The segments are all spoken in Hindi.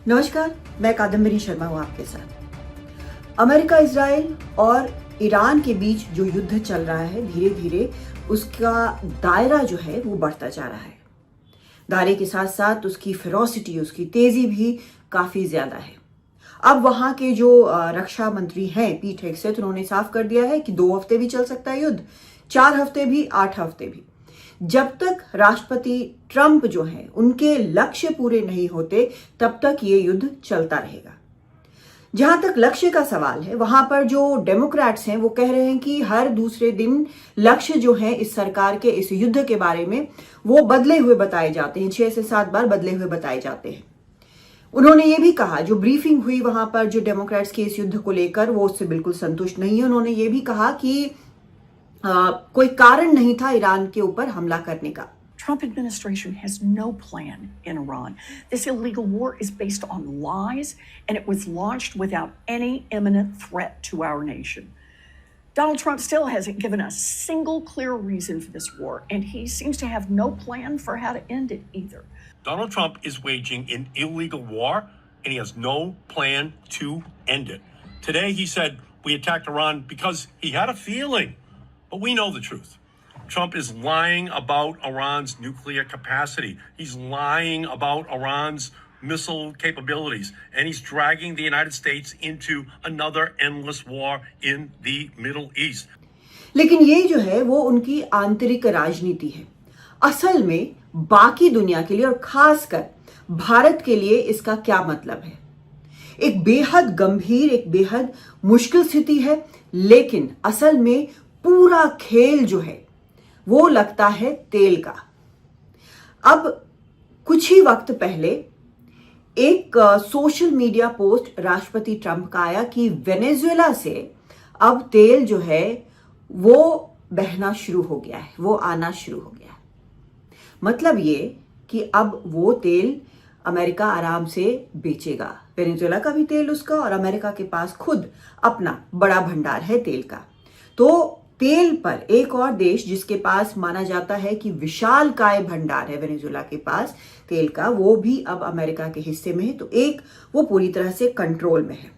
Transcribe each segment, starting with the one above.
नमस्कार, मैं कादम्बरी शर्मा हूँ आपके साथ। अमेरिका, इजराइल और ईरान के बीच जो युद्ध चल रहा है, धीरे धीरे उसका दायरा जो है वो बढ़ता जा रहा है। दायरे के साथ साथ उसकी फेरोसिटी, उसकी तेजी भी काफी ज्यादा है। अब वहां के जो रक्षा मंत्री हैं पीट हेगसेथ, उन्होंने साफ कर दिया है कि 2 हफ्ते भी चल सकता है युद्ध, 4 हफ्ते भी, 8 हफ्ते भी। जब तक राष्ट्रपति ट्रंप जो हैं उनके लक्ष्य पूरे नहीं होते, तब तक ये युद्ध चलता रहेगा। जहां तक लक्ष्य का सवाल है, वहां पर जो डेमोक्रेट्स हैं वो कह रहे हैं कि हर दूसरे दिन लक्ष्य जो है इस सरकार के इस युद्ध के बारे में वो बदले हुए बताए जाते हैं, 6 से 7 बार बदले हुए बताए जाते हैं। उन्होंने ये भी कहा, जो ब्रीफिंग हुई वहां पर जो डेमोक्रेट्स के इस युद्ध को लेकर, वो उससे बिल्कुल संतुष्ट नहीं है। उन्होंने ये भी कहा कि कोई कारण नहीं था ईरान के ऊपर हमला करने का। Trump administration has no plan in Iran. This illegal war is based on lies, and it was launched without any imminent threat to our nation. Donald Trump still hasn't given a single clear reason for this war, and he seems to have no plan for how to end it either. Donald Trump is waging an illegal war, and he has no plan to end it. Today he said we attacked Iran because he had a feeling. But we know the truth. Trump is lying about Iran's nuclear capacity. He's lying about Iran's missile capabilities. And he's dragging the United States into another endless war in the Middle East. लेकिन ये जो है वो उनकी आंतरिक राजनीति है। असल में बाकी दुनिया के लिए और खासकर भारत के लिए इसका क्या मतलब है? एक बेहद गंभीर, एक बेहद मुश्किल स्थिति है, लेकिन असल में पूरा खेल जो है वो लगता है तेल का। अब कुछ ही वक्त पहले एक सोशल मीडिया पोस्ट राष्ट्रपति ट्रंप का आया कि वेनेजुएला से अब तेल जो है वो बहना शुरू हो गया है, वो आना शुरू हो गया है। मतलब ये कि अब वो तेल अमेरिका आराम से बेचेगा। वेनेजुएला का भी तेल उसका, और अमेरिका के पास खुद अपना बड़ा भंडार है तेल का। तो तेल पर एक और देश जिसके पास माना जाता है कि विशालकाय भंडार है वेनेजुएला के पास तेल का, वो भी अब अमेरिका के हिस्से में है। तो एक वो पूरी तरह से कंट्रोल में है।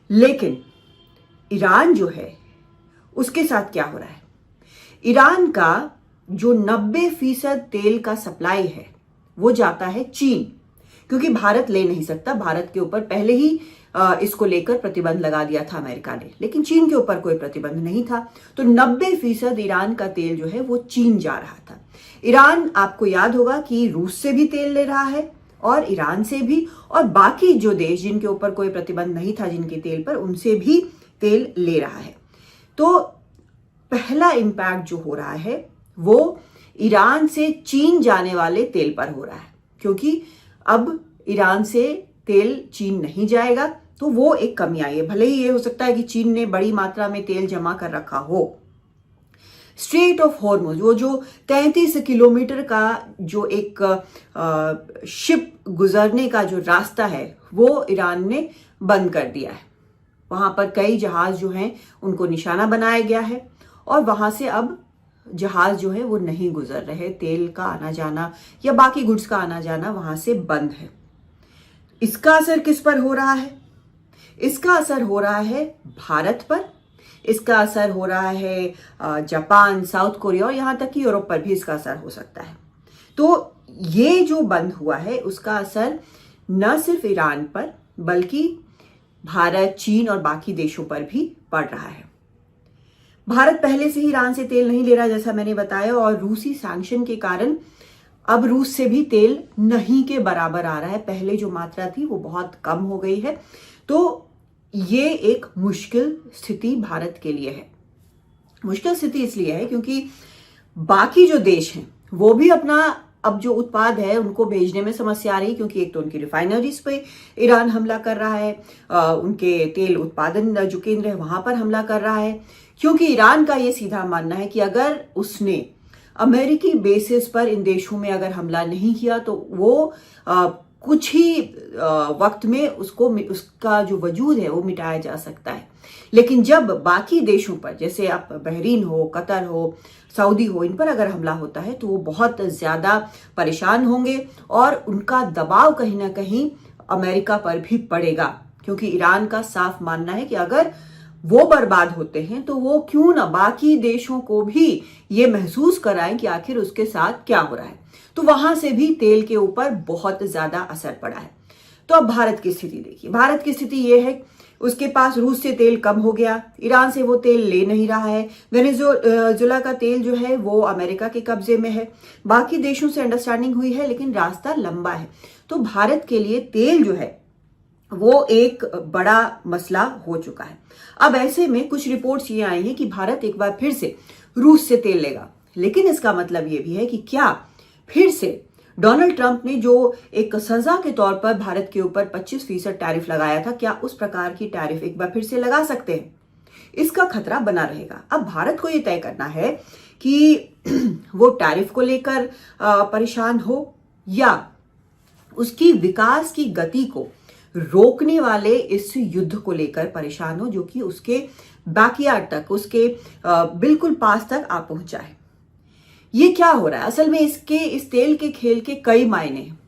लेकिन ईरान जो है उसके साथ क्या हो रहा है? ईरान का जो 90% तेल का सप्लाई है वो जाता है चीन, क्योंकि भारत ले नहीं सकता। भारत के ऊपर पहले ही इसको लेकर प्रतिबंध लगा दिया था अमेरिका ने, लेकिन चीन के ऊपर कोई प्रतिबंध नहीं था। तो 90% ईरान का तेल जो है वो चीन जा रहा था। ईरान, आपको याद होगा कि रूस से भी तेल ले रहा है और ईरान से भी, और बाकी जो देश जिनके ऊपर कोई प्रतिबंध नहीं था जिनके तेल पर, उनसे भी तेल ले रहा है। तो पहला इंपैक्ट जो हो रहा है वो ईरान से चीन जाने वाले तेल पर हो रहा है, क्योंकि अब ईरान से तेल चीन नहीं जाएगा। तो वो एक कमी आई है। भले ही ये हो सकता है कि चीन ने बड़ी मात्रा में तेल जमा कर रखा हो। स्ट्रेट ऑफ हॉर्मुज, वो जो 33 किलोमीटर का जो एक शिप गुजरने का जो रास्ता है, वो ईरान ने बंद कर दिया है। वहां पर कई जहाज जो हैं उनको निशाना बनाया गया है, और वहां से अब जहाज जो है वो नहीं गुजर रहे। तेल का आना जाना या बाकी गुड्स का आना जाना वहां से बंद है। इसका असर किस पर हो रहा है? इसका असर हो रहा है भारत पर, इसका असर हो रहा है जापान, साउथ कोरिया, और यहां तक कि यूरोप पर भी इसका असर हो सकता है। तो ये जो बंद हुआ है उसका असर न सिर्फ ईरान पर बल्कि भारत, चीन और बाकी देशों पर भी पड़ रहा है। भारत पहले से ही ईरान से तेल नहीं ले रहा, जैसा मैंने बताया, और रूसी सैंक्शन के कारण अब रूस से भी तेल नहीं के बराबर आ रहा है। पहले जो मात्रा थी वो बहुत कम हो गई है। तो ये एक मुश्किल स्थिति भारत के लिए है। मुश्किल स्थिति इसलिए है क्योंकि बाकी जो देश हैं वो भी अपना अब जो उत्पाद है उनको भेजने में समस्या आ रही, क्योंकि एक तो उनकी रिफाइनरीज पे ईरान हमला कर रहा है, उनके तेल उत्पादन जो केंद्र है वहां पर हमला कर रहा है, क्योंकि ईरान का ये सीधा मानना है कि अगर उसने अमेरिकी बेसिस पर इन देशों में अगर हमला नहीं किया तो वो कुछ ही वक्त में उसका जो वजूद है वो मिटाया जा सकता है। लेकिन जब बाकी देशों पर, जैसे आप बहरीन हो, कतर हो, सऊदी हो, इन पर अगर हमला होता है तो वो बहुत ज्यादा परेशान होंगे और उनका दबाव कहीं ना कहीं अमेरिका पर भी पड़ेगा, क्योंकि ईरान का साफ मानना है कि अगर वो बर्बाद होते हैं तो वो क्यों ना बाकी देशों को भी ये महसूस कराएं कि आखिर उसके साथ क्या हो रहा है। तो वहां से भी तेल के ऊपर बहुत ज्यादा असर पड़ा है। तो अब भारत की स्थिति देखिए। भारत की स्थिति ये है, उसके पास रूस से तेल कम हो गया, ईरान से वो तेल ले नहीं रहा है, वेनेजुएला का तेल जो है वो अमेरिका के कब्जे में है, बाकी देशों से अंडरस्टैंडिंग हुई है, लेकिन रास्ता लंबा है। तो भारत के लिए तेल जो है वो एक बड़ा मसला हो चुका है। अब ऐसे में कुछ रिपोर्ट्स ये आई हैं कि भारत एक बार फिर से रूस से तेल लेगा, लेकिन इसका मतलब ये भी है कि क्या फिर से डोनाल्ड ट्रंप ने जो एक सजा के तौर पर भारत के ऊपर 25% टैरिफ लगाया था, क्या उस प्रकार की टैरिफ एक बार फिर से लगा सकते हैं? इसका खतरा बना रहेगा। अब भारत को यह तय करना है कि वो टैरिफ को लेकर परेशान हो या उसकी विकास की गति को रोकने वाले इस युद्ध को लेकर परेशान हो, जो कि उसके बैकयार्ड तक, उसके बिल्कुल पास तक आ पहुंचा है। ये क्या हो रहा है? असल में इस तेल के खेल के कई मायने हैं।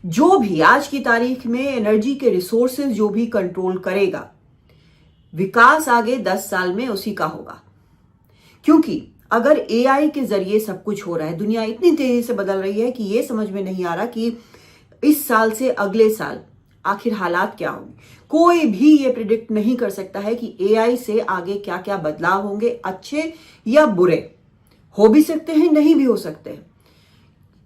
जो भी आज की तारीख में एनर्जी के रिसोर्सेज जो भी कंट्रोल करेगा, विकास आगे 10 साल में उसी का होगा। क्योंकि अगर एआई के जरिए सब कुछ हो रहा है, दुनिया इतनी तेजी से बदल रही है कि ये समझ में नहीं आ रहा कि इस साल से अगले साल आखिर हालात क्या होंगे। कोई भी ये प्रिडिक्ट नहीं कर सकता है कि एआई से आगे क्या क्या बदलाव होंगे, अच्छे या बुरे। हो भी सकते हैं, नहीं भी हो सकते हैं।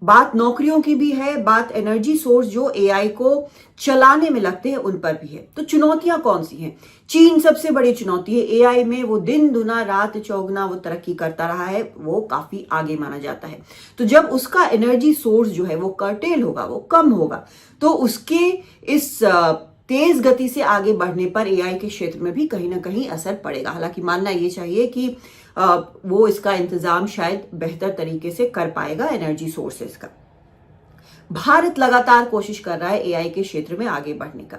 बात नौकरियों की भी है, बात एनर्जी सोर्स जो एआई को चलाने में लगते हैं उन पर भी है। तो चुनौतियां कौन सी हैं? चीन सबसे बड़ी चुनौती है एआई में। वो दिन दुना रात चौगुना वो तरक्की करता रहा है, वो काफी आगे माना जाता है। तो जब उसका एनर्जी सोर्स जो है वो कर्टेल होगा, वो कम होगा, तो उसके इस तेज गति से आगे बढ़ने पर एआई के क्षेत्र में भी कहीं ना कहीं असर पड़ेगा। हालांकि मानना ये चाहिए कि वो इसका इंतजाम शायद बेहतर तरीके से कर पाएगा एनर्जी सोर्सेस का। भारत लगातार कोशिश कर रहा है एआई के क्षेत्र में आगे बढ़ने का।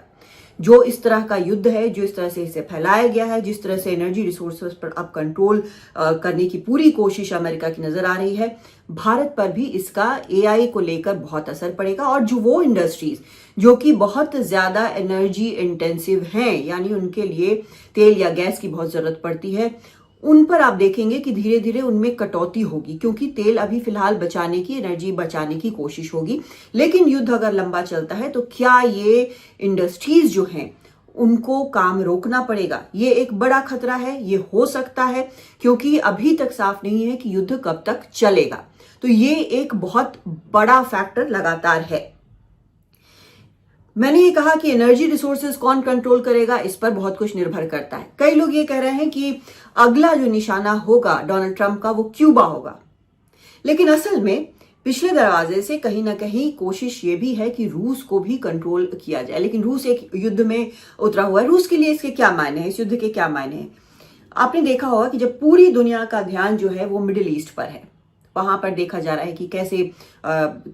जो इस तरह का युद्ध है, जो इस तरह से इसे फैलाया गया है, जिस तरह से एनर्जी रिसोर्सेस पर अब कंट्रोल करने की पूरी कोशिश अमेरिका की नजर आ रही है, भारत पर भी इसका एआई को लेकर बहुत असर पड़ेगा। और जो वो इंडस्ट्रीज जो कि बहुत ज्यादा एनर्जी इंटेंसिव हैं, यानी उनके लिए तेल या गैस की बहुत जरूरत पड़ती है, उन पर आप देखेंगे कि धीरे धीरे उनमें कटौती होगी, क्योंकि तेल अभी फिलहाल बचाने की, एनर्जी बचाने की कोशिश होगी। लेकिन युद्ध अगर लंबा चलता है तो क्या ये इंडस्ट्रीज जो हैं उनको काम रोकना पड़ेगा? ये एक बड़ा खतरा है। ये हो सकता है, क्योंकि अभी तक साफ नहीं है कि युद्ध कब तक चलेगा। तो ये एक बहुत बड़ा फैक्टर लगातार है। मैंने ये कहा कि एनर्जी रिसोर्सेज कौन कंट्रोल करेगा, इस पर बहुत कुछ निर्भर करता है। कई लोग ये कह रहे हैं कि अगला जो निशाना होगा डोनाल्ड ट्रंप का, वो क्यूबा होगा। लेकिन असल में पिछले दरवाजे से कहीं ना कहीं कोशिश ये भी है कि रूस को भी कंट्रोल किया जाए। लेकिन रूस एक युद्ध में उतरा हुआ है। रूस के लिए इसके क्या मायने हैं, इस युद्ध के क्या मायने हैं? आपने देखा होगा कि जब पूरी दुनिया का ध्यान जो है वो मिडिल ईस्ट पर है, वहां पर देखा जा रहा है कि कैसे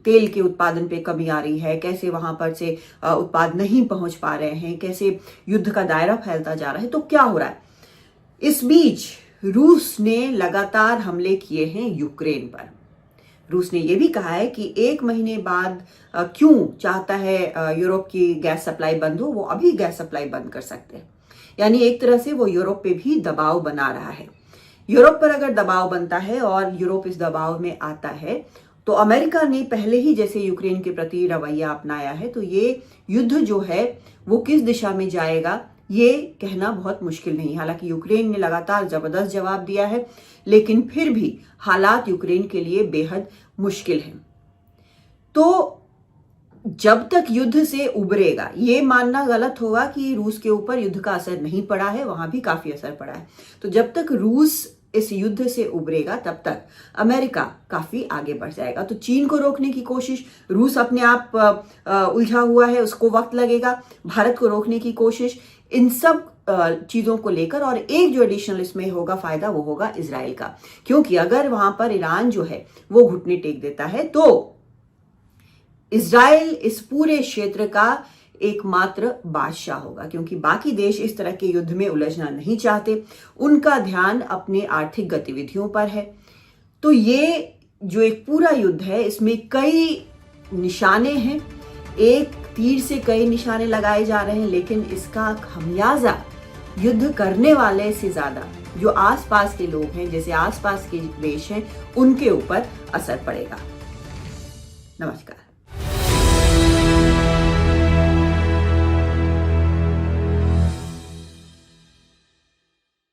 तेल के उत्पादन पे कमी आ रही है, कैसे वहां पर से उत्पाद नहीं पहुंच पा रहे हैं, कैसे युद्ध का दायरा फैलता जा रहा है। तो क्या हो रहा है? इस बीच रूस ने लगातार हमले किए हैं यूक्रेन पर। रूस ने यह भी कहा है कि 1 महीने बाद क्यों चाहता है यूरोप की गैस सप्लाई बंद हो, वो अभी गैस सप्लाई बंद कर सकते हैं। यानी एक तरह से वो यूरोप पे भी दबाव बना रहा है। यूरोप पर अगर दबाव बनता है और यूरोप इस दबाव में आता है, तो अमेरिका ने पहले ही जैसे यूक्रेन के प्रति रवैया अपनाया है, तो ये युद्ध जो है वो किस दिशा में जाएगा ये कहना बहुत मुश्किल नहीं। हालांकि यूक्रेन ने लगातार जबरदस्त जवाब दिया है, लेकिन फिर भी हालात यूक्रेन के लिए बेहद मुश्किल है। तो जब तक युद्ध से उबरेगा, ये मानना गलत होगा कि रूस के ऊपर युद्ध का असर नहीं पड़ा है, वहां भी काफी असर पड़ा है। तो जब तक रूस इस युद्ध से उबरेगा तब तक अमेरिका काफी आगे बढ़ जाएगा। तो चीन को रोकने की कोशिश, रूस अपने आप उलझा हुआ है, उसको वक्त लगेगा। भारत को रोकने की कोशिश, इन सब चीजों को लेकर। और एक जो एडिशनल इसमें होगा फायदा, वो होगा इजराइल का, क्योंकि अगर वहां पर ईरान जो है वो घुटने टेक देता है तो इजराइल इस पूरे क्षेत्र का एकमात्र बादशाह होगा, क्योंकि बाकी देश इस तरह के युद्ध में उलझना नहीं चाहते। उनका ध्यान अपने आर्थिक गतिविधियों पर है। तो ये जो एक पूरा युद्ध है, इसमें कई निशाने हैं। एक तीर से कई निशाने लगाए जा रहे हैं, लेकिन इसका खमियाजा युद्ध करने वाले से ज्यादा जो आसपास के लोग हैं, जैसे आसपास के देश हैं, उनके ऊपर असर पड़ेगा। नमस्कार।